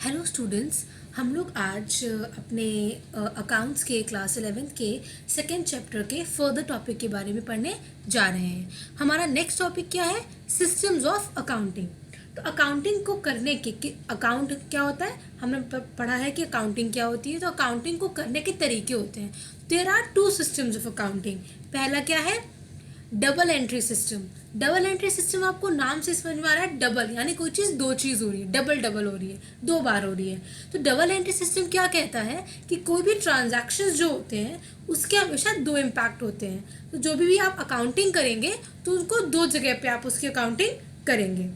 Hello students. हम लोग आज अपने अकाउंट्स के क्लास 11th के सेकेंड चैप्टर के फर्दर टॉपिक के बारे में पढ़ने जा रहे हैं। हमारा नेक्स्ट टॉपिक क्या है? Systems of accounting. तो अकाउंटिंग को करने के अकाउंट क्या होता है, हमने पढ़ा है कि अकाउंटिंग क्या होती है। तो अकाउंटिंग को करने के तरीके होते हैं। There are two systems of accounting. पहला क्या है? Double entry system. Double entry system आपको नाम से समझ में आ रहा है, डबल यानी कोई चीज़ दो चीज़ हो रही है, डबल डबल हो रही है, दो बार हो रही है। तो डबल एंट्री सिस्टम क्या कहता है कि कोई भी ट्रांजैक्शंस जो होते हैं उसके हमेशा दो इम्पैक्ट होते हैं। तो जो भी आप अकाउंटिंग करेंगे तो उनको दो जगह पे आप उसकी अकाउंटिंग करेंगे।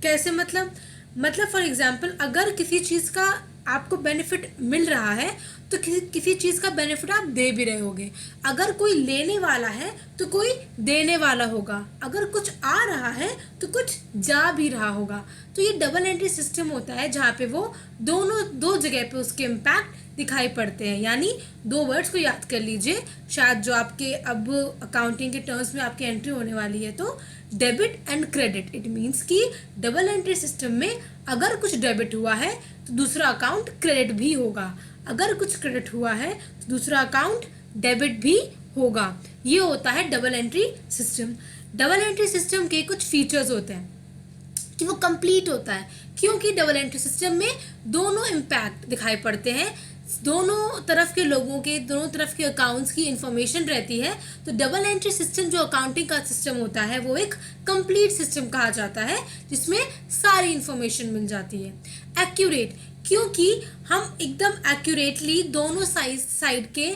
कैसे? मतलब फॉर एग्जाम्पल, अगर किसी चीज़ का आपको बेनिफिट मिल रहा है तो किसी चीज़ का बेनिफिट आप दे भी रहे होगे। अगर कोई लेने वाला है तो कोई देने वाला होगा। अगर कुछ आ रहा है तो कुछ जा भी रहा होगा। तो ये डबल एंट्री सिस्टम होता है जहाँ पे वो दोनों दो जगह पे उसके इम्पैक्ट दिखाई पड़ते हैं। यानी दो वर्ड्स को याद कर लीजिए, शायद जो आपके अब अकाउंटिंग के टर्म्स में आपकी एंट्री होने वाली है। तो debit and credit, it means कि डबल एंट्री सिस्टम में अगर कुछ डेबिट हुआ है तो दूसरा अकाउंट क्रेडिट भी होगा, अगर कुछ क्रेडिट हुआ है तो दूसरा अकाउंट डेबिट भी होगा। ये होता है double entry system. Double entry system के कुछ फीचर्स होते हैं कि वो कंप्लीट होता है, क्योंकि डबल एंट्री सिस्टम में दोनों इम्पैक्ट दिखाई पड़ते हैं, दोनों तरफ के लोगों के, दोनों तरफ के अकाउंट्स की इंफॉर्मेशन रहती है। तो डबल एंट्री सिस्टम जो अकाउंटिंग का सिस्टम होता है वो एक कंप्लीट सिस्टम कहा जाता है, जिसमें सारी इंफॉर्मेशन मिल जाती है। एक्यूरेट, क्योंकि हम एकदम एक्यूरेटली दोनों साइड के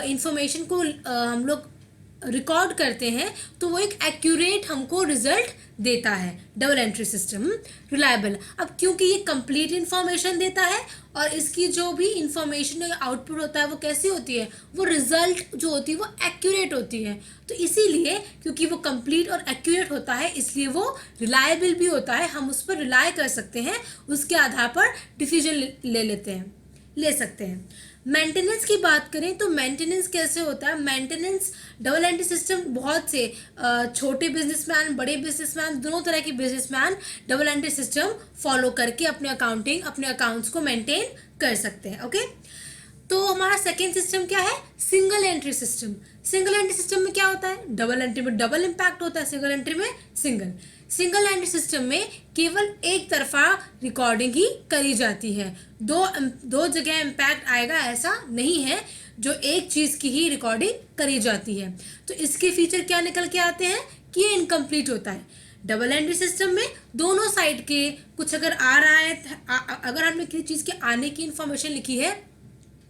इंफॉर्मेशन को हम लोग रिकॉर्ड करते हैं, तो वो एक एक्यूरेट हमको रिजल्ट देता है। डबल एंट्री सिस्टम रिलायबल, अब क्योंकि ये कंप्लीट इंफॉर्मेशन देता है और इसकी जो भी इंफॉर्मेशन आउटपुट होता है वो कैसी होती है, वो रिजल्ट जो होती है वो एक्यूरेट होती है। तो इसीलिए क्योंकि वो कंप्लीट और एक्यूरेट होता है इसलिए वो रिलायबल भी होता है। हम उस पर रिलाय कर सकते हैं, उसके आधार पर डिसीजन ले सकते हैं। मेंटेनेंस की बात करें तो मेंटेनेंस कैसे होता है? मेंटेनेंस डबल एंट्री सिस्टम, बहुत से छोटे बिजनेसमैन, बड़े बिजनेसमैन, दोनों तरह के businessman double entry system follow करके अपने अकाउंट्स को मेंटेन कर सकते हैं। ओके, तो हमारा सेकेंड सिस्टम क्या है? Single entry system. Single entry system में क्या होता है? डबल एंट्री में डबल इम्पैक्ट होता है, सिंगल एंट्री में सिंगल। सिंगल एंट्री सिस्टम में केवल एक तरफा रिकॉर्डिंग ही करी जाती है, दो जगह इम्पैक्ट आएगा ऐसा नहीं है, जो एक चीज़ की ही रिकॉर्डिंग करी जाती है। तो इसके फीचर क्या निकल के आते हैं कि ये इनकम्प्लीट होता है। डबल एंट्री सिस्टम में दोनों साइड के कुछ अगर आ रहा है, अगर हमने किसी चीज़ के आने की इंफॉर्मेशन लिखी है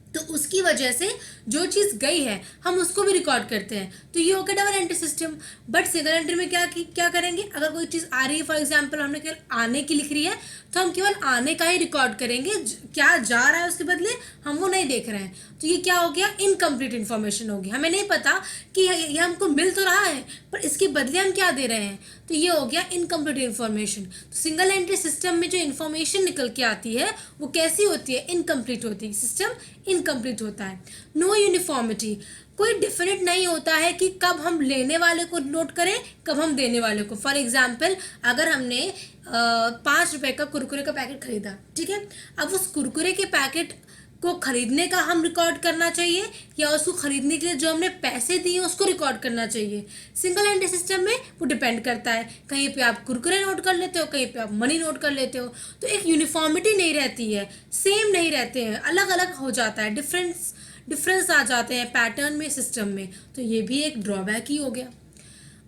तो उसकी वजह से जो चीज़ गई है हम उसको भी रिकॉर्ड करते हैं। तो ये हो गया double entry system. But single entry में क्या करेंगे? अगर कोई चीज़ आ रही है, फॉर एग्जांपल हमने केवल आने की लिख रही है तो हम केवल आने का ही रिकॉर्ड करेंगे, क्या जा रहा है उसके बदले हम वो नहीं देख रहे हैं। तो ये क्या हो गया? इनकम्प्लीट इन्फॉर्मेशन होगी। हमें नहीं पता कि ये हमको मिल तो रहा है पर इसके बदले हम क्या दे रहे हैं, तो ये हो गया इनकम्प्लीट इन्फॉर्मेशन। तो सिंगल एंट्री सिस्टम में जो इन्फॉर्मेशन निकल के आती है वो कैसी होती है? इनकम्प्लीट होती है, सिस्टम इनकम्प्लीट होता है। नो यूनिफॉर्मिटी, कोई डिफिनेट नहीं होता है कि कब हम लेने वाले को नोट करें, कब हम देने वाले को। फॉर एग्जाम्पल, अगर हमने 5 रुपए का कुरकुरे का पैकेट खरीदा, ठीक है, अब उस कुरकुरे के पैकेट को खरीदने का हम रिकॉर्ड करना चाहिए या उसको खरीदने के लिए जो हमने पैसे दिए उसको रिकॉर्ड करना चाहिए। सिंगल एंट्री सिस्टम में वो डिपेंड करता है, कहीं पे आप कुरकुरे नोट कर लेते हो, कहीं पे आप मनी नोट कर लेते हो। तो एक यूनिफॉर्मिटी नहीं रहती है, सेम नहीं रहते हैं, अलग अलग हो जाता है, डिफरेंस आ जाते हैं पैटर्न में, सिस्टम में। तो ये भी एक ड्रॉबैक ही हो गया।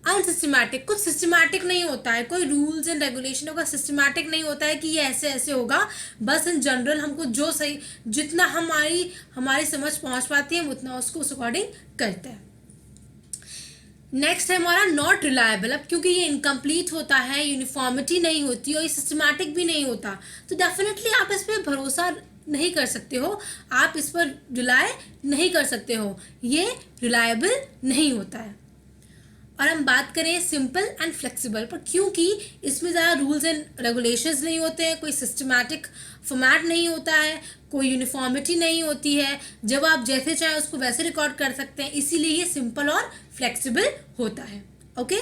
अनसिस्टमैटिक, कुछ सिस्टमैटिक नहीं होता है, कोई रूल्स एंड रेगुलेशन का सिस्टमैटिक नहीं होता है कि ये ऐसे ऐसे होगा। बस इन जनरल हमको जो सही, जितना हमारी समझ पहुंच पाती है उतना उसको उस अकॉर्डिंग करते हैं। नेक्स्ट है हमारा नॉट रिलायबल। अब क्योंकि ये इनकम्प्लीट होता है, यूनिफॉर्मिटी नहीं होती और ये सिस्टमैटिक भी नहीं होता, तो डेफिनेटली आप इस पर भरोसा नहीं कर सकते हो, आप इस पर रिलाय नहीं कर सकते हो, ये रिलायबल नहीं होता है। और हम बात करें सिंपल एंड फ्लेक्सिबल पर, क्योंकि इसमें ज़्यादा रूल्स एंड रेगुलेशंस नहीं होते हैं, कोई सिस्टमैटिक फॉर्मेट नहीं होता है, कोई यूनिफॉर्मिटी नहीं होती है, जब आप जैसे चाहे उसको वैसे रिकॉर्ड कर सकते हैं, इसीलिए ये सिंपल और फ्लेक्सिबल होता है। ओके,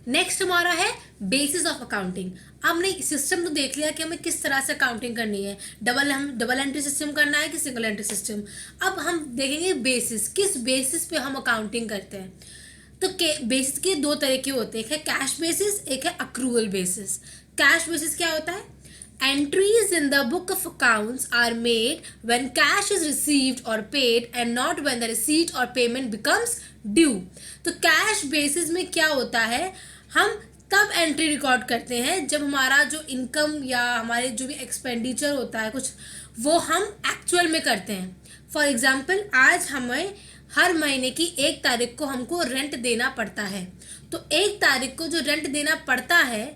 नेक्स्ट हमारा है बेसिस ऑफ अकाउंटिंग। हमने सिस्टम तो देख लिया कि हमें किस तरह से अकाउंटिंग करनी है, डबल एंट्री सिस्टम करना है कि सिंगल एंट्री सिस्टम। अब हम देखेंगे बेसिस, किस बेसिस पे हम अकाउंटिंग करते हैं। तो बेसिस के दो तरह के होते हैं, एक है कैश बेसिस, एक है अक्रूवल बेसिस। कैश बेसिस क्या होता है? Entries in the book of accounts are made when cash is received or paid and not when the receipt or payment becomes due। तो कैश बेसिस में क्या होता है, हम तब एंट्री रिकॉर्ड करते हैं जब हमारा जो इनकम या हमारे जो भी एक्सपेंडिचर होता है कुछ, वो हम एक्चुअल में करते हैं। फॉर एग्जाम्पल, आज हमें हर महीने की 1 तारीख को हमको रेंट देना पड़ता है। तो 1 तारीख को जो रेंट देना पड़ता है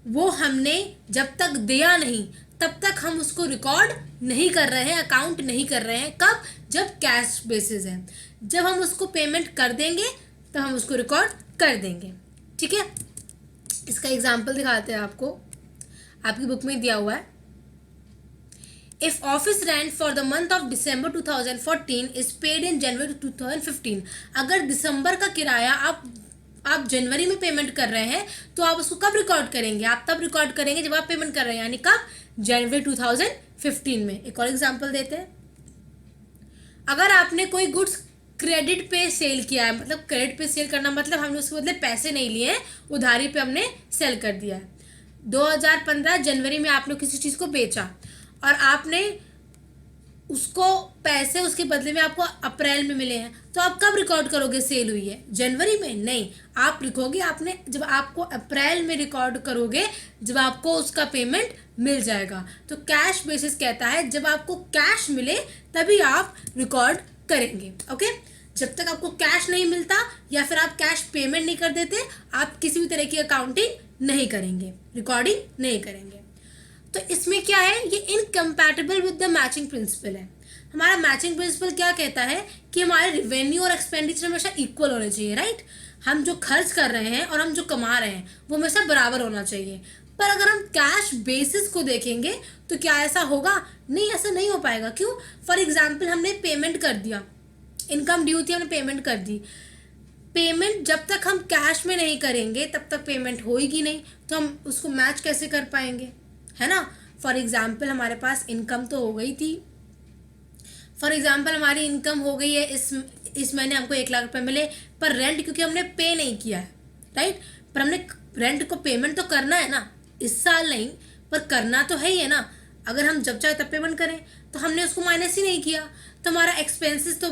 वो हमने जब तक दिया नहीं तब तक हम उसको रिकॉर्ड नहीं कर रहे हैं, अकाउंट नहीं कर रहे हैं। कब? जब कैश बेसिस है। जब हम उसको पेमेंट कर देंगे तो हम उसको रिकॉर्ड कर देंगे। ठीक है, इसका एग्जाम्पल दिखाते हैं आपको, आपकी बुक में दिया हुआ है। If office rent for the month of December 2014 is paid in January 2015। अगर दिसंबर का किराया आप जनवरी में पेमेंट कर रहे हैं तो आप उसको कब रिकॉर्ड करेंगे? आप तब रिकॉर्ड करेंगे जब आप पेमेंट कर रहे हैं, यानी कब? जनवरी 2015 में। एक और एग्जांपल देते हैं। अगर आपने कोई गुड्स क्रेडिट पे सेल किया है, मतलब क्रेडिट पे सेल करना मतलब हमने उसके बदले पैसे नहीं लिए हैं, उधारी पे हमने सेल कर दिया है। 2015 जनवरी में आपने किसी चीज़ को बेचा और आपने उसको पैसे उसके बदले में आपको अप्रैल में मिले हैं, तो आप कब रिकॉर्ड करोगे सेल हुई है? जनवरी में नहीं, आप लिखोगे आपने जब आपको अप्रैल में रिकॉर्ड करोगे जब आपको उसका पेमेंट मिल जाएगा। तो कैश बेसिस कहता है जब आपको कैश मिले तभी आप रिकॉर्ड करेंगे। ओके, जब तक आपको कैश नहीं मिलता या फिर आप कैश पेमेंट नहीं कर देते, आप किसी भी तरह की अकाउंटिंग नहीं करेंगे, रिकॉर्डिंग नहीं करेंगे। तो इसमें क्या है, ये incompatible with the matching principal है। हमारा मैचिंग प्रिंसिपल क्या कहता है कि हमारे रिवेन्यू और एक्सपेंडिचर हमेशा इक्वल होने चाहिए, राइट। हम जो खर्च कर रहे हैं और हम जो कमा रहे हैं वो हमेशा बराबर होना चाहिए। पर अगर हम कैश बेसिस को देखेंगे तो क्या ऐसा होगा? नहीं, ऐसा नहीं हो पाएगा। क्यों? फॉर एग्जाम्पल, हमने पेमेंट कर दिया, इनकम ड्यू थी, हमने पेमेंट कर दी। पेमेंट जब तक हम कैश में नहीं करेंगे तब तक पेमेंट होएगी नहीं, तो हम उसको मैच कैसे कर पाएंगे, है ना। फॉर एग्जाम्पल, हमारे पास इनकम तो हो गई थी, फॉर एग्जाम्पल हमारी इनकम हो गई है, इस महीने हमको 1 लाख रुपए मिले, पर रेंट क्योंकि हमने पे नहीं किया है, राइट। पर हमने रेंट को पेमेंट तो करना है ना, इस साल नहीं पर करना तो है ही है ना। अगर हम जब चाहे तब पेमेंट करें, तो हमने उसको माइनस ही नहीं किया, तो हमारा एक्सपेंसेस तो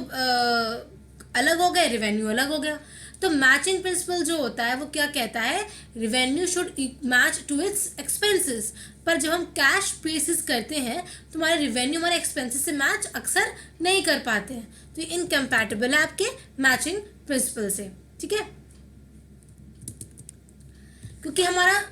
अलग हो गए, रिवेन्यू अलग हो गया। तो मैचिंग प्रिंसिपल जो होता है वो क्या कहता है, revenue should match to its expenses. पर जब हम कैश बेसिस करते हैं तो हमारे रिवेन्यू हमारे एक्सपेंसेस से मैच अक्सर नहीं कर पाते हैं, तो ये इनकम्पैटिबल है आपके मैचिंग प्रिंसिपल से। ठीक है, क्योंकि हमारा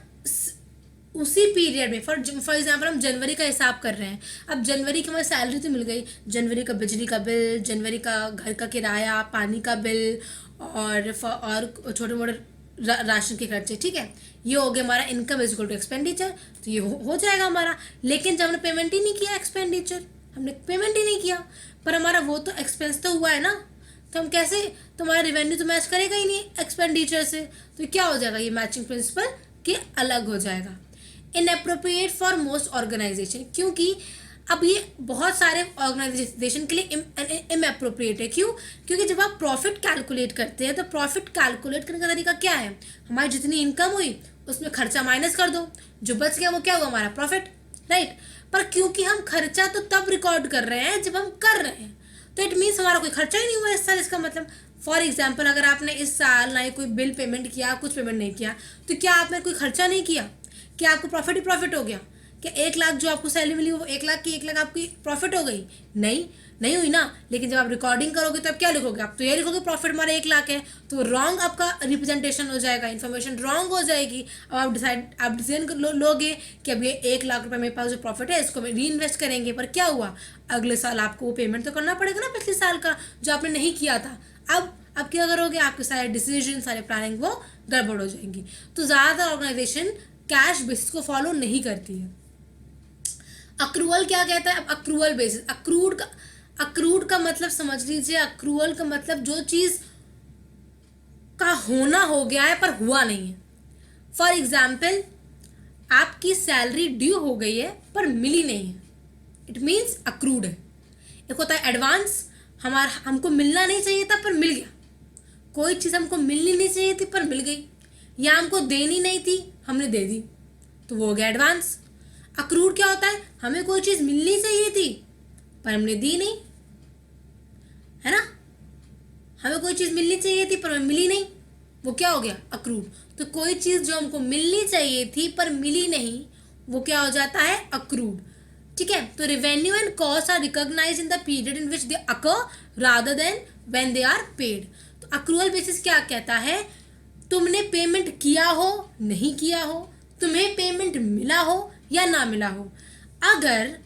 उसी पीरियड में फॉर एग्जाम्पल हम जनवरी का हिसाब कर रहे हैं। अब जनवरी की हमारी सैलरी तो मिल गई, जनवरी का बिजली का बिल, जनवरी का घर का किराया, पानी का बिल और छोटे मोटे राशन के खर्चे, ठीक है। ये हो गया हमारा income is equal to expenditure, तो ये हो जाएगा हमारा। लेकिन जब हमने पेमेंट ही नहीं किया एक्सपेंडिचर, हमने पेमेंट ही नहीं किया, पर हमारा वो तो एक्सपेंस तो हुआ है ना, तो हम कैसे, तो हमारा रिवेन्यू तो मैच करेगा ही नहीं एक्सपेंडिचर से, तो क्या हो जाएगा, ये मैचिंग प्रिंसिपल के अलग हो जाएगा। इनअप्रोप्रिएट फॉर मोस्ट ऑर्गेनाइजेशन, क्योंकि अब ये बहुत सारे ऑर्गेनाइजेशन के लिए इनअप्रोप्रिएट है। क्यों? क्योंकि जब आप प्रॉफिट कैलकुलेट करते हैं तो प्रॉफिट कैलकुलेट करने का तरीका क्या है, हमारी जितनी इनकम हुई उसमें खर्चा माइनस कर दो, जो बच गया वो क्या हुआ, हमारा प्रॉफिट, राइट। पर क्योंकि हम खर्चा तो तब रिकॉर्ड कर रहे हैं जब हम कर रहे हैं, तो इट मीन्स हमारा कोई खर्चा ही नहीं हुआ इस साल। इसका मतलब फॉर एग्जाम्पल, अगर आपने इस साल ना ही कोई बिल पेमेंट किया, कुछ पेमेंट नहीं किया, तो क्या आपने कोई खर्चा नहीं किया? क्या आपको प्रॉफिट ही प्रॉफिट हो गया? क्या 1 लाख जो आपको सैलरी मिली वो 1 लाख की 1 लाख आपकी प्रॉफिट हो गई? नहीं हुई ना। लेकिन जब आप रिकॉर्डिंग करोगे तो आप क्या लिखोगे, आप तो ये लिखोगे प्रॉफिट हमारा 1 लाख है, तो रॉन्ग आपका रिप्रेजेंटेशन हो जाएगा, इन्फॉर्मेशन रॉन्ग हो जाएगी। अब आप डिसीजन लोगे कि अब ये 1 लाख रुपए मेरे पास जो प्रॉफिट है इसको री इन्वेस्ट करेंगे, पर क्या हुआ, अगले साल आपको वो पेमेंट तो करना पड़ेगा ना पिछले साल का जो आपने नहीं किया था। अब क्या करोगे, आपके सारे डिसीजन, सारे प्लानिंग वो गड़बड़ हो जाएंगी। तो ज़्यादातर ऑर्गेनाइजेशन कैश बेसिस को फॉलो नहीं करती है। अक्रूवल क्या कहता है, अब अक्रूवल बेसिस, अक्रूड का मतलब समझ लीजिए, अक्रूवल का मतलब जो चीज़ का होना हो गया है पर हुआ नहीं है, फॉर एग्जाम्पल, आपकी सैलरी ड्यू हो गई है पर मिली नहीं है, इट मीन्स अक्रूड है। एक होता है एडवांस, हमको मिलना नहीं चाहिए था पर मिल गया, कोई चीज़ हमको मिलनी नहीं चाहिए थी पर मिल गई, या हमको देनी नहीं थी हमने दे दी, तो वो हो गया एडवांस। अक्रूड क्या होता है, हमें कोई चीज़ मिलनी चाहिए थी पर हमने दी नहीं, है ना, हमें कोई चीज़ मिलनी चाहिए थी पर हमें मिली नहीं, वो क्या हो गया अक्रूड। तो कोई चीज़ जो हमको मिलनी चाहिए थी पर मिली नहीं, वो क्या हो जाता है अक्रूड। ठीक है, तो revenue and cost are recognise in the period in which they occur rather than when they are paid. तो अक्रूअल बेसिस क्या कहता है, तुमने पेमेंट किया हो नहीं किया हो, तुम्हें पेमेंट मिला हो या ना मिला हो, अगर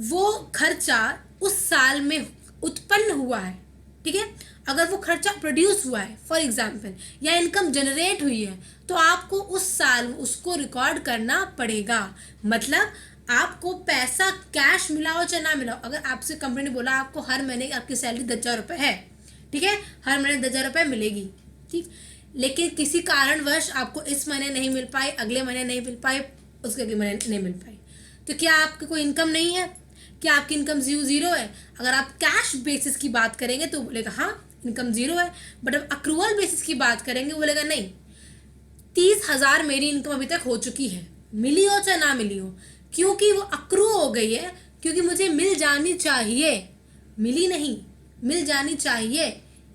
वो खर्चा उस साल में उत्पन्न हुआ है, ठीक है, अगर वो खर्चा प्रोड्यूस हुआ है फॉर एग्जाम्पल, या इनकम जनरेट हुई है, तो आपको उस साल उसको रिकॉर्ड करना पड़ेगा। मतलब आपको पैसा कैश मिला हो चाहे ना मिला हो, अगर आपसे कंपनी ने बोला आपको हर महीने आपकी सैलरी 10,000 रुपये है, ठीक है, हर महीने 10,000 रुपये मिलेगी, ठीक, लेकिन किसी कारणवश आपको इस महीने नहीं मिल पाई, अगले महीने नहीं मिल पाई, उसके अगले महीने नहीं मिल पाई, तो क्या आपकी कोई इनकम नहीं है, क्या आपकी इनकम ज़ीरो है। अगर आप कैश बेसिस की बात करेंगे तो बोलेगा हाँ इनकम ज़ीरो है, बट अब अक्रूवल बेसिस की बात करेंगे बोलेगा नहीं, 30,000 मेरी इनकम अभी तक हो चुकी है, मिली हो चाहे ना मिली हो, क्योंकि वो अक्रू हो गई है, क्योंकि मुझे मिल जानी चाहिए, मिली नहीं, मिल जानी चाहिए,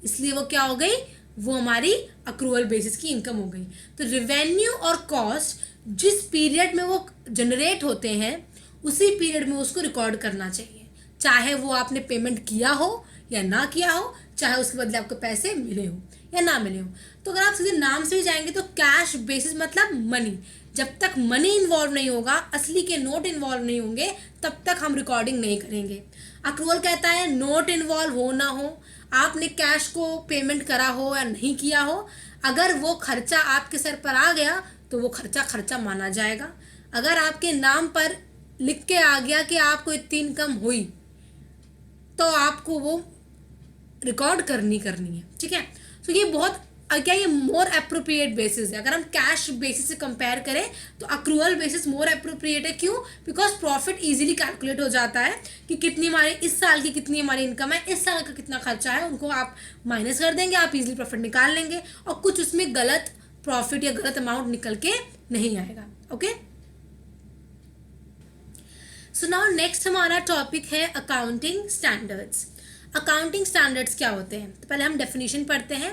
इसलिए वो क्या हो गई, वो हमारी अक्रूवल बेसिस की इनकम हो गई। तो रेवेन्यू और कॉस्ट जिस पीरियड में वो जनरेट होते हैं उसी पीरियड में उसको रिकॉर्ड करना चाहिए, चाहे वो आपने पेमेंट किया हो या ना किया हो, चाहे उसके बदले आपको पैसे मिले हो या ना मिले हो। तो अगर आप सीधे नाम से भी जाएंगे तो कैश बेसिस मतलब मनी, जब तक मनी इन्वॉल्व नहीं होगा, असली के नोट इन्वॉल्व नहीं होंगे, तब तक हम रिकॉर्डिंग नहीं करेंगे। अक्रूवल कहता है नोट इन्वॉल्व हो ना हो, आपने कैश को पेमेंट करा हो या नहीं किया हो, अगर वो खर्चा आपके सर पर आ गया तो वो खर्चा खर्चा माना जाएगा। अगर आपके नाम पर लिख के आ गया कि आपको इतनी इनकम हुई, तो आपको वो रिकॉर्ड करनी है, ठीक है। तो ये बहुत क्या ये मोर अप्रोप्रिएट बेसिस है। अगर हम कैश बेसिस से कंपेयर करें तो अक्रूवल बेसिस मोर अप्रोप्रिएट है, क्यों, बिकॉज प्रॉफिट इजीली कैलकुलेट हो जाता है कि कितनी हमारी इस साल की कितनी हमारी इनकम है, इस साल का कितना खर्चा है, उनको आप माइनस कर देंगे, आप इजीली प्रॉफिट निकाल लेंगे, और कुछ उसमें गलत प्रॉफिट या गलत अमाउंट निकल के नहीं आएगा। ओके, सो नाउ नेक्स्ट हमारा टॉपिक है अकाउंटिंग स्टैंडर्ड्स। अकाउंटिंग स्टैंडर्ड्स क्या होते हैं, तो पहले हम डेफिनेशन पढ़ते हैं।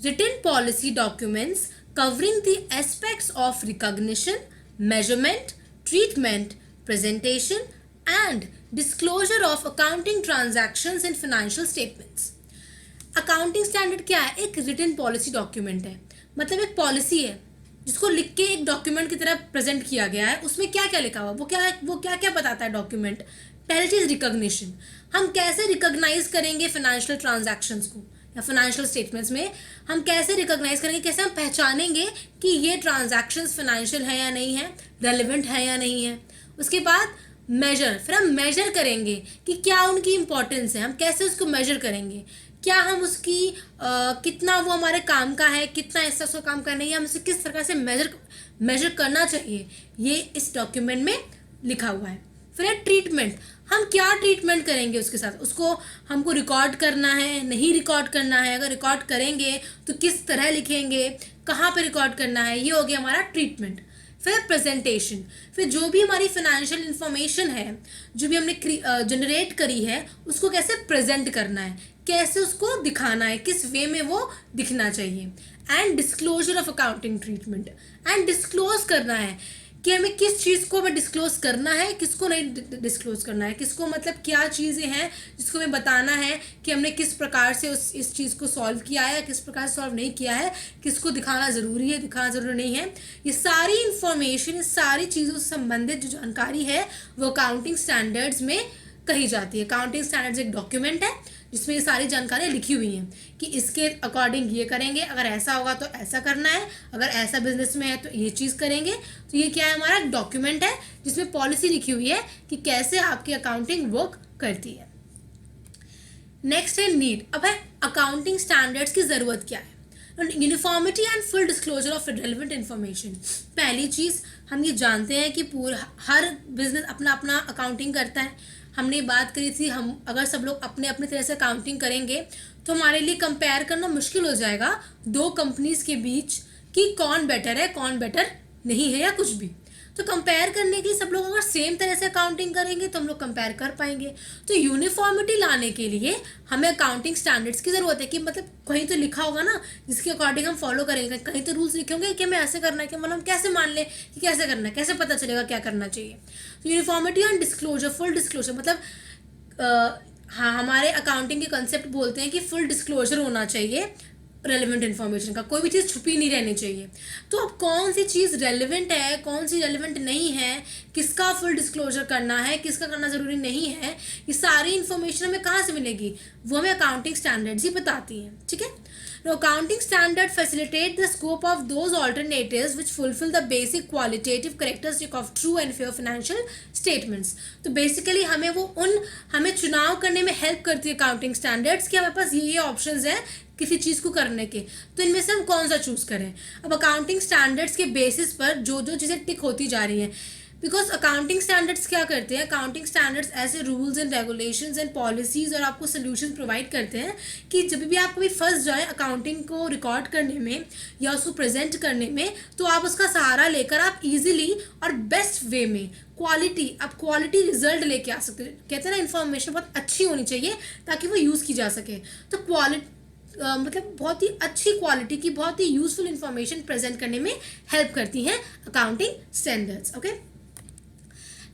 Return policy documents covering the aspects of recognition, measurement, treatment, presentation and disclosure of accounting transactions in financial statements. Accounting standard क्या है, एक रिटन पॉलिसी डॉक्यूमेंट है, मतलब एक पॉलिसी है जिसको लिख के एक डॉक्यूमेंट की तरह प्रेजेंट किया गया है। उसमें क्या क्या लिखा हुआ, वो क्या क्या बताता है डॉक्यूमेंट। पहली चीज़ रिकॉग्निशन, हम कैसे रिकॉग्नाइज करेंगे फाइनेंशियल ट्रांजैक्शंस को, या फाइनेंशियल स्टेटमेंट्स में हम कैसे रिकॉग्नाइज करेंगे, कैसे हम पहचानेंगे कि ये ट्रांजैक्शंस फाइनेंशियल है या नहीं है, रेलिवेंट है या नहीं है। उसके बाद मेजर, फिर हम मेजर करेंगे कि क्या उनकी इंपॉर्टेंस है, हम कैसे उसको मेजर करेंगे, क्या हम उसकी कितना वो हमारे काम का है, कितना ऐसा उसका काम का नहीं है, हम उसे किस तरह से मेजर करना चाहिए, ये इस डॉक्यूमेंट में लिखा हुआ है। फिर है ट्रीटमेंट, हम क्या ट्रीटमेंट करेंगे उसके साथ, उसको हमको रिकॉर्ड करना है नहीं रिकॉर्ड करना है, अगर रिकॉर्ड करेंगे तो किस तरह लिखेंगे, कहाँ पे रिकॉर्ड करना है, ये हो गया हमारा ट्रीटमेंट। फिर प्रेजेंटेशन, फिर जो भी हमारी फाइनेंशियल इंफॉर्मेशन है, जो भी हमने जनरेट करी है, उसको कैसे प्रेजेंट करना है, कैसे उसको दिखाना है, किस वे में वो दिखना चाहिए। And disclosure of accounting treatment, and disclose करना है कि हमें किस चीज़ को हमें डिस्क्लोज करना है, किसको नहीं डिस्क्लोज करना है, किसको मतलब क्या चीज़ें हैं जिसको हमें बताना है कि हमने किस प्रकार से इस चीज़ को सॉल्व किया है, किस प्रकार से सॉल्व नहीं किया है, किसको दिखाना ज़रूरी है, दिखाना ज़रूरी नहीं है। ये सारी इंफॉर्मेशन, ये सारी चीज़ों से संबंधित जो जानकारी है वो अकाउंटिंग स्टैंडर्ड्स में कही जाती है। अकाउंटिंग स्टैंडर्ड्स एक डॉक्यूमेंट है जिसमें ये सारी जानकारी लिखी हुई हैं कि इसके अकॉर्डिंग ये करेंगे, अगर ऐसा होगा तो ऐसा करना है, अगर ऐसा बिजनेस में है तो ये चीज़ करेंगे। तो ये क्या है, हमारा डॉक्यूमेंट है जिसमें पॉलिसी लिखी हुई है कि कैसे आपकी अकाउंटिंग वर्क करती है। नेक्स्ट है नीड। अब है अकाउंटिंग स्टैंडर्ड्स की ज़रूरत क्या है। Uniformity and full disclosure of relevant information. पहली चीज़ हम ये जानते हैं कि पूरा हर बिजनेस अपना अपना अकाउंटिंग करता है। हमने बात करी थी, हम अगर सब लोग अपने अपने तरह से अकाउंटिंग करेंगे तो हमारे लिए कंपेयर करना मुश्किल हो जाएगा दो कंपनीज के बीच कि कौन बेटर है कौन बेटर नहीं है या कुछ भी। तो कंपेयर करने के लिए सब लोग अगर सेम तरह से अकाउंटिंग करेंगे तो हम लोग कंपेयर कर पाएंगे। तो यूनिफॉर्मिटी लाने के लिए हमें अकाउंटिंग स्टैंडर्ड्स की ज़रूरत है कि मतलब कहीं तो लिखा होगा ना जिसके अकॉर्डिंग हम फॉलो करेंगे, कहीं तो रूल्स लिखे होंगे कि हमें ऐसे करना है, कि मतलब हम कैसे मान लें कि कैसे करना है, कैसे पता चलेगा क्या करना चाहिए। तो uniformity and disclosure, full disclosure मतलब हाँ, हमारे अकाउंटिंग के कंसेप्ट बोलते हैं कि फुल डिस्क्लोजर होना चाहिए रेलिवेंट इन्फॉर्मेशन का, कोई भी चीज़ छुपी नहीं रहनी चाहिए। तो अब कौन सी चीज़ रेलिवेंट है कौन सी रेलिवेंट नहीं है, किसका फुल डिस्क्लोजर करना है किसका करना ज़रूरी नहीं है, ये सारी इन्फॉर्मेशन हमें कहाँ से मिलेगी, वो हमें अकाउंटिंग स्टैंडर्ड्स ही बताती हैं। ठीक है, accounting standard facilitate the scope of those alternatives which fulfill the basic qualitative characteristic of true and fair financial statements। तो बेसिकली हमें चुनाव करने में हेल्प करती है अकाउंटिंग स्टैंडर्ड्स कि हमारे पास ये ऑप्शंस हैं किसी चीज़ को करने के, तो इनमें से हम कौन सा चूज़ करें। अब अकाउंटिंग स्टैंडर्ड्स के बेसिस पर जो जो चीज़ें टिक होती जा रही हैं, बिकॉज अकाउंटिंग स्टैंडर्ड्स क्या करते हैं, अकाउंटिंग स्टैंडर्ड्स ऐसे rules and regulations and policies और आपको सोल्यूशन प्रोवाइड करते हैं कि जब भी आप कभी फंस जाए अकाउंटिंग को रिकॉर्ड करने में या उसको प्रेजेंट करने में, तो आप उसका सहारा लेकर आप इजीली और बेस्ट वे में क्वालिटी रिजल्ट लेके आ सकते हैं। कहते हैं ना, इन्फॉर्मेशन बहुत अच्छी होनी चाहिए ताकि वो यूज़ की जा सके। तो मतलब बहुत ही अच्छी क्वालिटी की बहुत ही यूजफुल इंफॉर्मेशन प्रेजेंट करने में हेल्प करती हैं अकाउंटिंग स्टैंडर्ड्स। ओके,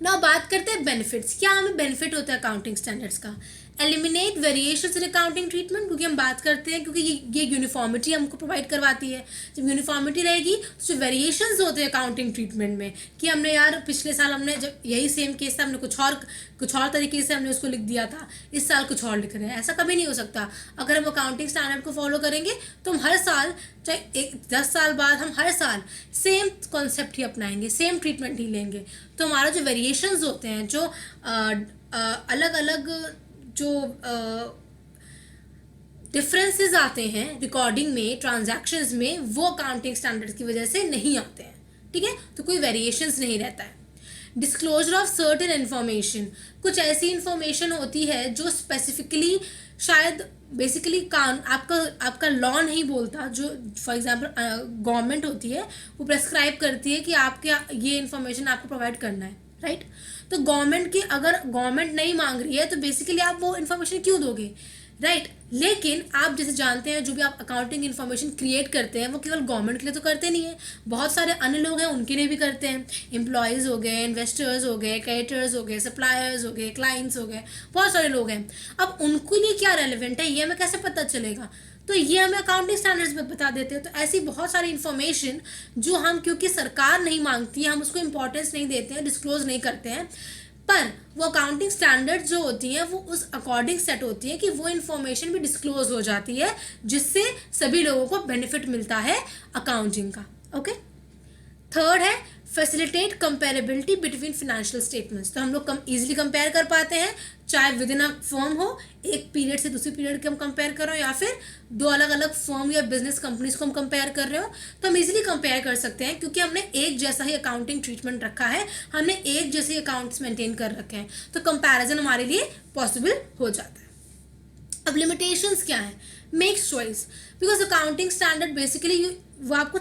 ना बात करते हैं बेनिफिट्स। क्या हमें बेनिफिट होता है अकाउंटिंग स्टैंडर्ड्स का? Eliminate variations in accounting treatment, क्योंकि हम बात करते हैं क्योंकि ये यूनिफॉर्मिटी हमको प्रोवाइड करवाती है। जब यूनिफॉर्मिटी रहेगी तो जो वेरिएशंस होते हैं अकाउंटिंग ट्रीटमेंट में, कि हमने यार पिछले साल हमने जब यही सेम केस था हमने कुछ और तरीके से हमने उसको लिख दिया था, इस साल कुछ और लिख रहे हैं, ऐसा कभी नहीं हो सकता। अगर हम अकाउंटिंग स्टैंडर्ड को फॉलो करेंगे तो हम हर साल, चाहे 10 साल बाद, हम हर साल सेम कॉन्सेप्ट ही अपनाएंगे, सेम ट्रीटमेंट ही लेंगे। तो हमारा जो वेरिएशंस होते हैं, जो अलग अलग जो डिफरेंसेस आते हैं रिकॉर्डिंग में, ट्रांजैक्शंस में, वो अकाउंटिंग स्टैंडर्ड्स की वजह से नहीं आते हैं। ठीक है, तो कोई वेरिएशंस नहीं रहता है। डिस्क्लोजर ऑफ सर्टेन इन्फॉर्मेशन, कुछ ऐसी इन्फॉर्मेशन होती है जो स्पेसिफिकली शायद बेसिकली आपका लॉ नहीं बोलता, जो फॉर एग्जांपल गवर्नमेंट होती है वो प्रेस्क्राइब करती है कि आपके ये इन्फॉर्मेशन आपको प्रोवाइड करना है, राइट। तो अगर गवर्नमेंट नहीं मांग रही है तो बेसिकली आप वो इन्फॉर्मेशन क्यों दोगे, राइट। लेकिन आप जैसे जानते हैं जो भी आप अकाउंटिंग इन्फॉर्मेशन क्रिएट करते हैं वो केवल गवर्नमेंट के लिए तो करते नहीं है, बहुत सारे अन्य लोग हैं उनके लिए भी करते हैं। एम्प्लॉयज़ हो गए, इन्वेस्टर्स हो गए, क्रेडिटर्स हो गए, सप्लायर्स हो गए, क्लाइंट्स हो गए, बहुत सारे लोग हैं। अब उनको लिए क्या रेलिवेंट है ये हमें कैसे पता चलेगा, तो ये हमें अकाउंटिंग स्टैंडर्ड्स में बता देते हैं। तो ऐसी बहुत सारी इन्फॉर्मेशन जो हम, क्योंकि सरकार नहीं मांगती है, हम उसको इंपॉर्टेंस नहीं देते हैं, डिस्क्लोज नहीं करते हैं, पर वो अकाउंटिंग स्टैंडर्ड्स जो होती हैं वो उस अकॉर्डिंग सेट होती है कि वो इन्फॉर्मेशन भी डिस्क्लोज हो जाती है, जिससे सभी लोगों को बेनिफिट मिलता है अकाउंटिंग का। ओके, थर्ड है facilitate comparability between financial statements. तो हम लोग इजीली कंपेयर कर पाते हैं, चाहे विद इन अ फर्म हो, एक पीरियड से दूसरी पीरियड के हम कंपेयर कर रहे हो, या फिर दो अलग अलग फर्म या बिजनेस कंपनीज को हम कंपेयर कर रहे हो, तो हम इजीली कंपेयर कर सकते हैं क्योंकि हमने एक जैसा ही अकाउंटिंग ट्रीटमेंट रखा है, हमने एक जैसे अकाउंट्स मेंटेन कर रखे हैं, तो कंपैरिजन हमारे लिए पॉसिबल हो जाता है। अब लिमिटेशंस क्या है? Makes choice, because accounting standard basically वो आपको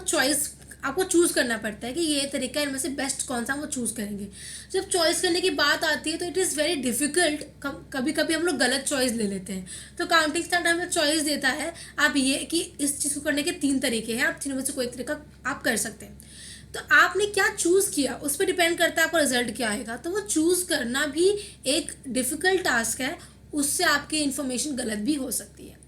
चूज़ करना पड़ता है कि ये तरीका इनमें से बेस्ट कौन सा, वो चूज़ करेंगे। जब चॉइस करने की बात आती है तो इट इज़ वेरी डिफिकल्ट, कभी कभी हम लोग गलत चॉइस ले लेते हैं। तो अकाउंटिंग स्टैंडर्ड हमें चॉइस देता है, आप ये कि इस चीज़ को करने के 3 तरीके हैं, आप तीनों में से कोई तरीका आप कर सकते हैं। तो आपने क्या चूज़ किया उस पर डिपेंड करता है आपका रिजल्ट क्या आएगा। तो वो चूज़ करना भी एक डिफ़िकल्ट टास्क है, उससे आपकी इन्फॉर्मेशन गलत भी हो सकती है।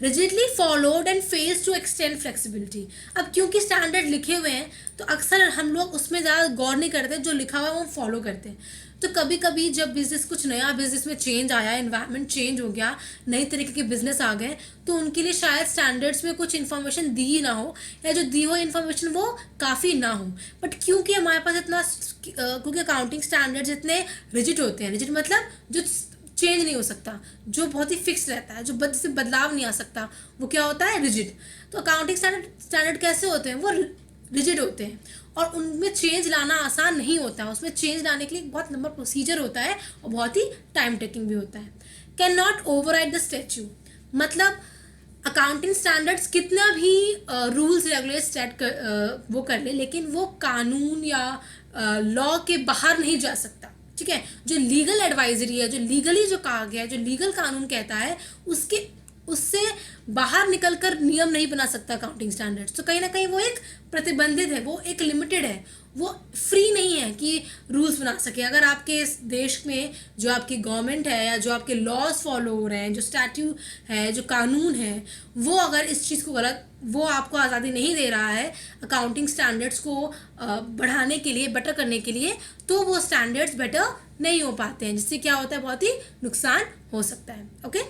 Rigidly followed and fails to extend flexibility. अब क्योंकि स्टैंडर्ड लिखे हुए हैं तो अक्सर हम लोग उसमें ज़्यादा गौर नहीं करते, जो लिखा हुआ है वो फॉलो करते हैं। तो कभी कभी जब कुछ नया बिजनेस में चेंज आया, एनवायरनमेंट चेंज हो गया, नई तरीके के बिजनेस आ गए, तो उनके लिए शायद स्टैंडर्ड्स में कुछ इन्फॉर्मेशन दी ना हो, या जो दी हो इन्फॉर्मेशन वो काफ़ी ना हो। बट क्योंकि हमारे पास क्योंकि अकाउंटिंग स्टैंडर्ड्स इतने रिजिड होते हैं, रिजिड मतलब जो चेंज नहीं हो सकता, जो बहुत ही फिक्स रहता है, जो जिससे बदलाव नहीं आ सकता, वो क्या होता है, रिजिड। तो अकाउंटिंग स्टैंडर्ड कैसे होते हैं, वो रिजिड होते हैं और उनमें चेंज लाना आसान नहीं होता है। उसमें चेंज लाने के लिए बहुत लंबा प्रोसीजर होता है और बहुत ही टाइम टेकिंग भी होता है। Can not override the statue, मतलब अकाउंटिंग स्टैंडर्ड्स कितना भी रूल्स रेगुलेट वो कर ले, लेकिन वो कानून या लॉ के बाहर नहीं जा सकता। ठीक है, जो लीगल एडवाइजरी है, जो लीगली जो कहा गया है, जो लीगल कानून कहता है, उसके उससे बाहर निकलकर नियम नहीं बना सकता अकाउंटिंग स्टैंडर्ड्स। तो कहीं ना कहीं वो एक प्रतिबंधित है, वो एक लिमिटेड है, वो फ्री नहीं है कि रूल्स बना सके। अगर आपके इस देश में जो आपकी गवर्नमेंट है या जो आपके लॉज फॉलो हो रहे हैं, जो स्टैट्यू है, जो कानून है, वो अगर इस चीज़ को गलत, वो आपको आज़ादी नहीं दे रहा है अकाउंटिंग स्टैंडर्ड्स को बढ़ाने के लिए, बेटर करने के लिए, तो वो स्टैंडर्ड्स बेटर नहीं हो पाते हैं, जिससे क्या होता है, बहुत ही नुकसान हो सकता है। ओके,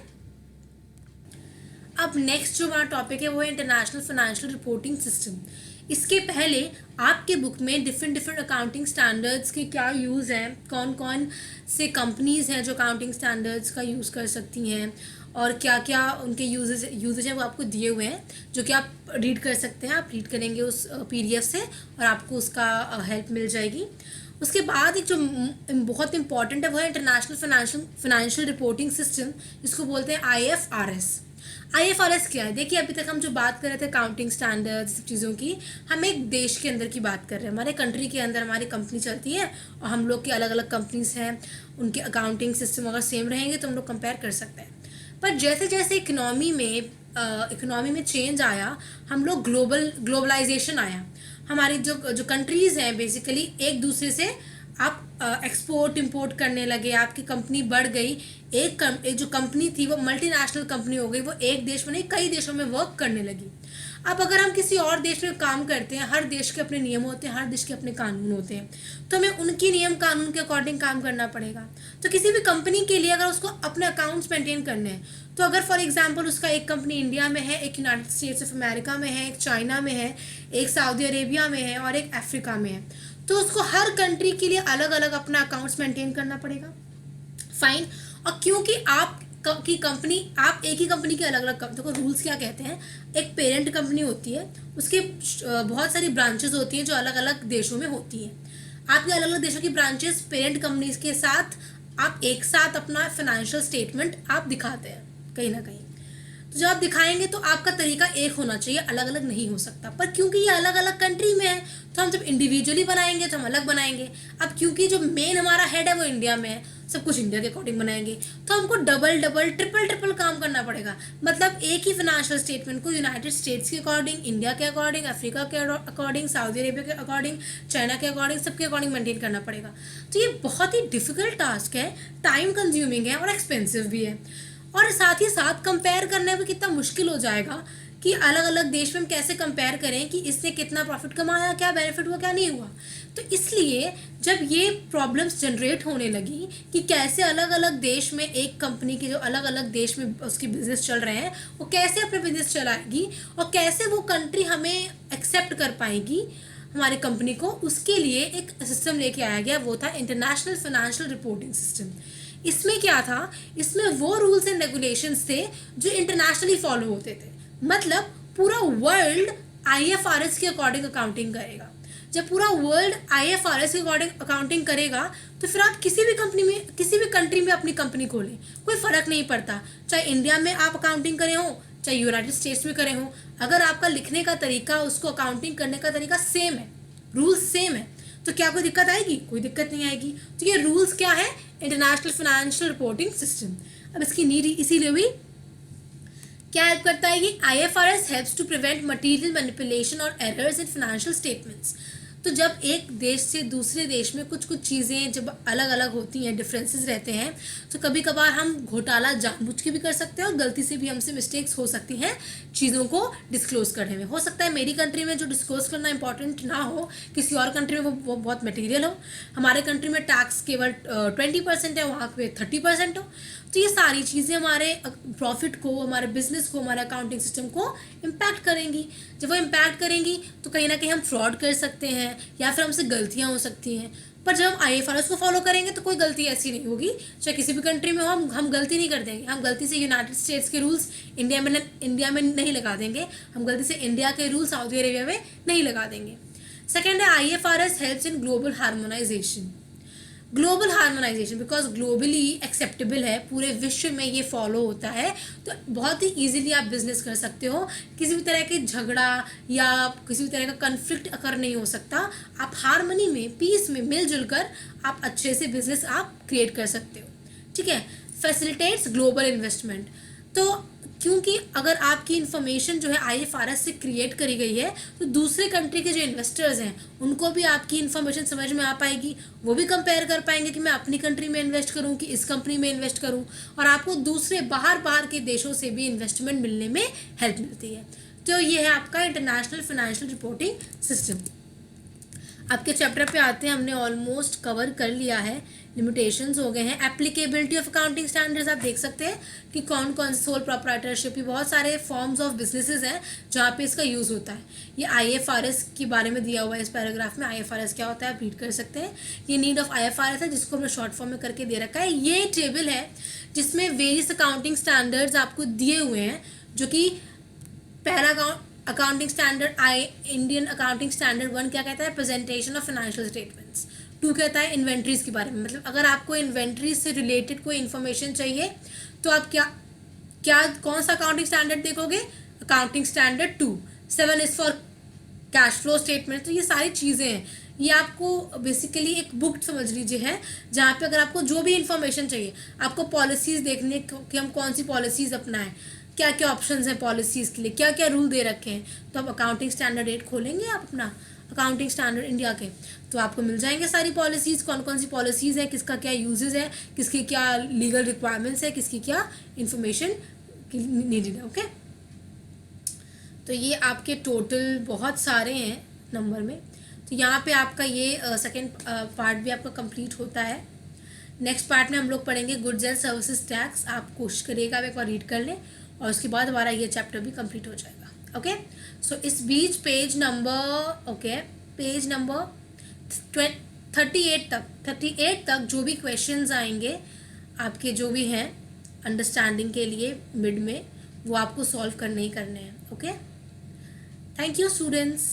अब नेक्स्ट जो हमारा टॉपिक है वो है इंटरनेशनल फाइनेंशियल रिपोर्टिंग सिस्टम। इसके पहले आपके बुक में डिफरेंट डिफरेंट अकाउंटिंग स्टैंडर्ड्स के क्या यूज़ हैं, कौन कौन से कंपनीज़ हैं जो अकाउंटिंग स्टैंडर्ड्स का यूज़ कर सकती हैं और क्या क्या उनके यूजेज हैं, वो आपको दिए हुए हैं, जो कि आप रीड कर सकते हैं। आप रीड करेंगे उस PDF से और आपको उसका हेल्प मिल जाएगी। उसके बाद एक जो बहुत इंपॉर्टेंट है वो है इंटरनेशनल फाइनेंशियल रिपोर्टिंग सिस्टम, जिसको बोलते हैं IFRS। IFRS क्या है? देखिए, अभी तक हम जो बात कर रहे थे अकाउंटिंग स्टैंडर्ड सब चीज़ों की, हम एक देश के अंदर की बात कर रहे हैं। हमारे कंट्री के अंदर हमारी कंपनी चलती है और हम लोग की अलग अलग कंपनीज हैं, उनके अकाउंटिंग सिस्टम अगर सेम रहेंगे तो हम लोग कंपेयर कर सकते हैं। पर जैसे जैसे इकोनॉमी में चेंज आया, हम लोग ग्लोबलाइजेशन आया, हमारी जो जो कंट्रीज़ हैं बेसिकली एक दूसरे से आप एक्सपोर्ट इंपोर्ट करने लगे, आपकी कंपनी बढ़ गई, एक जो कंपनी थी वो मल्टीनेशनल कंपनी हो गई, वो एक देश में नहीं कई देशों में वर्क करने लगी। अब अगर हम किसी और देश में काम करते हैं, हर देश के अपने नियम होते हैं, हर देश के अपने कानून होते हैं, तो हमें उनकी नियम कानून के अकॉर्डिंग काम करना पड़ेगा। तो किसी भी कंपनी के लिए अगर उसको अपने अकाउंट्स मेंटेन करने हैं, तो अगर फॉर एग्जांपल उसका एक कंपनी इंडिया में है, एक यूनाइटेड स्टेट्स ऑफ अमेरिका में है, एक चाइना में है, एक सऊदी अरेबिया में है और एक अफ्रीका में है, तो उसको हर कंट्री के लिए अलग अलग अपना अकाउंट्स मेंटेन करना पड़ेगा। फाइन। और क्योंकि आप की कंपनी, आप एक ही कंपनी के अलग अलग, देखो रूल्स क्या कहते हैं, एक पेरेंट कंपनी होती है, उसके बहुत सारी ब्रांचेस होती हैं जो अलग अलग देशों में होती हैं। आपके अलग अलग देशों की ब्रांचेस पेरेंट कंपनीज के साथ आप एक साथ अपना फाइनेंशियल स्टेटमेंट आप दिखाते हैं कहीं ना कहीं। तो जब आप दिखाएंगे तो आपका तरीका एक होना चाहिए, अलग अलग नहीं हो सकता। पर क्योंकि ये अलग अलग कंट्री में है, तो हम जब इंडिविजुअली बनाएंगे तो हम अलग बनाएंगे। अब क्योंकि जो मेन हमारा हेड है वो इंडिया में है, सब कुछ इंडिया के अकॉर्डिंग बनाएंगे, तो हमको डबल डबल ट्रिपल ट्रिपल काम करना पड़ेगा। मतलब एक ही फाइनेंशियल स्टेटमेंट को यूनाइटेड स्टेट्स के अकॉर्डिंग, इंडिया के अकॉर्डिंग, अफ्रीका के अकॉर्डिंग, सऊदी अरेबिया के अकॉर्डिंग, चाइना के अकॉर्डिंग, सबके अकॉर्डिंग मेंटेन करना पड़ेगा। तो ये बहुत ही डिफिकल्ट टास्क है, टाइम कंज्यूमिंग है और एक्सपेंसिव भी है। और साथ ही साथ कंपेयर करने में कितना मुश्किल हो जाएगा कि अलग अलग देश में हम कैसे कंपेयर करें कि इसने कितना प्रॉफिट कमाया, क्या बेनिफिट हुआ, क्या नहीं हुआ। तो इसलिए जब ये प्रॉब्लम्स जनरेट होने लगी कि कैसे अलग अलग देश में एक कंपनी के जो अलग अलग देश में उसके बिजनेस चल रहे हैं, वो कैसे अपने बिजनेस चलाएगी और कैसे वो कंट्री हमें एक्सेप्ट कर पाएगी हमारी कंपनी को, उसके लिए एक सिस्टम लेके आया गया, वो था इंटरनेशनल फाइनेंशियल रिपोर्टिंग सिस्टम। इसमें क्या था, इसमें वो रूल्स एंड रेगुलेशंस थे जो इंटरनेशनली फॉलो होते थे। मतलब पूरा वर्ल्ड IFRS के अकॉर्डिंग अकाउंटिंग करेगा। जब पूरा वर्ल्ड IFRS के अकॉर्डिंग अकाउंटिंग करेगा, तो फिर आप किसी भी कंपनी में, किसी भी कंट्री में अपनी कंपनी खोलें, कोई फ़र्क नहीं पड़ता, चाहे इंडिया में आप अकाउंटिंग करे हो, चाहे यूनाइटेड स्टेट्स में करे हो, अगर आपका लिखने का तरीका, उसको अकाउंटिंग करने का तरीका सेम है, रूल्स सेम है, तो क्या कोई दिक्कत आएगी? कोई दिक्कत नहीं आएगी। तो ये रूल्स क्या है? International financial reporting system. अब इसकी नीड इसीलिए भी क्या हेल्प करता है कि IFRS helps to prevent material manipulation और एरर्स इन फाइनेंशियल स्टेटमेंट्स। तो जब एक देश से दूसरे देश में कुछ कुछ चीज़ें जब अलग अलग होती हैं, डिफरेंसेस रहते हैं, तो कभी कभार हम घोटाला जानबूझ के भी कर सकते हैं और गलती से भी हमसे मिस्टेक्स हो सकती हैं चीज़ों को डिस्क्लोज करने में। हो सकता है मेरी कंट्री में जो डिस्क्लोज करना इंपॉर्टेंट ना हो, किसी और कंट्री में वो बहुत मटेरियल हो। हमारे कंट्री में टैक्स केवल 20% है, वहाँ पे 30% हो। तो ये सारी चीज़ें हमारे प्रॉफिट को, हमारे बिजनेस को, हमारे अकाउंटिंग सिस्टम को इम्पैक्ट करेंगी। जब वो इम्पैक्ट करेंगी तो कहीं ना कहीं हम फ्रॉड कर सकते हैं या फिर हमसे गलतियाँ हो सकती हैं। पर जब हम IFRS को फॉलो करेंगे तो कोई गलती ऐसी नहीं होगी, चाहे किसी भी कंट्री में हो, हम गलती नहीं कर देंगे। हम गलती से यूनाइटेड स्टेट्स के रूल्स इंडिया में नहीं लगा देंगे, हम गलती से इंडिया के रूल सऊदी अरेबिया में नहीं लगा देंगे। सेकेंड है IFRS helps in global harmonisation. Global harmonisation because globally acceptable है, पूरे विश्व में ये फॉलो होता है, तो बहुत ही इजीली आप बिजनेस कर सकते हो। किसी भी तरह के झगड़ा या किसी भी तरह का कन्फ्लिक्ट अकर नहीं हो सकता। आप हार्मनी में, पीस में मिलजुल कर आप अच्छे से बिजनेस आप क्रिएट कर सकते हो। ठीक है। फैसिलिटेट्स ग्लोबल इन्वेस्टमेंट, तो क्योंकि अगर आपकी इन्फॉर्मेशन जो है IFRS से क्रिएट करी गई है तो दूसरे कंट्री के जो इन्वेस्टर्स हैं उनको भी आपकी इन्फॉर्मेशन समझ में आ पाएगी, वो भी कंपेयर कर पाएंगे कि मैं अपनी कंट्री में इन्वेस्ट करूं कि इस कंपनी में इन्वेस्ट करूं, और आपको दूसरे बाहर के देशों से भी इन्वेस्टमेंट मिलने में हेल्प मिलती है। तो ये है आपका इंटरनेशनल फाइनेंशियल रिपोर्टिंग सिस्टम। आपके चैप्टर पे आते हैं, हमने ऑलमोस्ट कवर कर लिया है। लिमिटेशंस हो गए हैं। एप्लीकेबिलिटी ऑफ अकाउंटिंग स्टैंडर्ड्स आप देख सकते हैं कि कौन कौन से सोल प्रोप्राइटरशिप, ये बहुत सारे फॉर्म्स ऑफ बिजनेसेस हैं जहाँ पे इसका यूज़ होता है। ये IFRS के बारे में दिया हुआ है इस पैराग्राफ में। IFRS क्या होता है आप रीड कर सकते हैं। ये नीड ऑफ IFRS है जिसको हमने शॉर्ट फॉर्म में करके दे रखा है। ये टेबल है जिसमें वेरियस अकाउंटिंग स्टैंडर्ड्स आपको दिए हुए हैं, जो कि पहला accounting standard Indian accounting standard 1 क्या कहता है, प्रेजेंटेशन ऑफ फाइनेंशियल स्टेटमेंट्स। 2 कहता है इन्वेंट्रीज के बारे में, मतलब अगर आपको इन्वेंट्रीज से रिलेटेड कोई इन्फॉर्मेशन चाहिए तो आप क्या कौन सा अकाउंटिंग स्टैंडर्ड देखोगे, accounting standard 2। 7 is for cash flow statement. तो ये सारी चीज़ें हैं, ये आपको बेसिकली एक बुक समझ लीजिए है, जहाँ पे अगर आपको जो भी इन्फॉर्मेशन चाहिए, आपको पॉलिसीज़ देखने कि हम कौन सी पॉलिसीज़ अपनाएं, क्या क्या ऑप्शंस हैं पॉलिसीज़ के लिए, क्या क्या रूल दे रखे हैं, तो आप अकाउंटिंग स्टैंडर्ड 8 खोलेंगे आप अपना अकाउंटिंग स्टैंडर्ड इंडिया के, तो आपको मिल जाएंगे सारी पॉलिसीज़, कौन कौन सी पॉलिसीज़ है, किसका क्या यूजेस है, किसकी क्या लीगल रिक्वायरमेंट्स है, किसकी क्या इन्फॉर्मेशन नीडेड है। ओके, तो ये आपके टोटल बहुत सारे हैं नंबर में। तो यहाँ पे आपका ये सेकेंड पार्ट भी आपका कंप्लीट होता है। नेक्स्ट पार्ट में हम लोग पढ़ेंगे गुड्स एंड सर्विसेज टैक्स। आप कोशिश करिएगा आप एक बार रीड कर लें और उसके बाद हमारा ये चैप्टर भी कंप्लीट हो जाएगा। ओके, सो इस बीच पेज नंबर 38 तक जो भी क्वेश्चंस आएंगे आपके जो भी हैं अंडरस्टैंडिंग के लिए मिड में, वो आपको सॉल्व करने ही करने हैं। Okay, thank you students.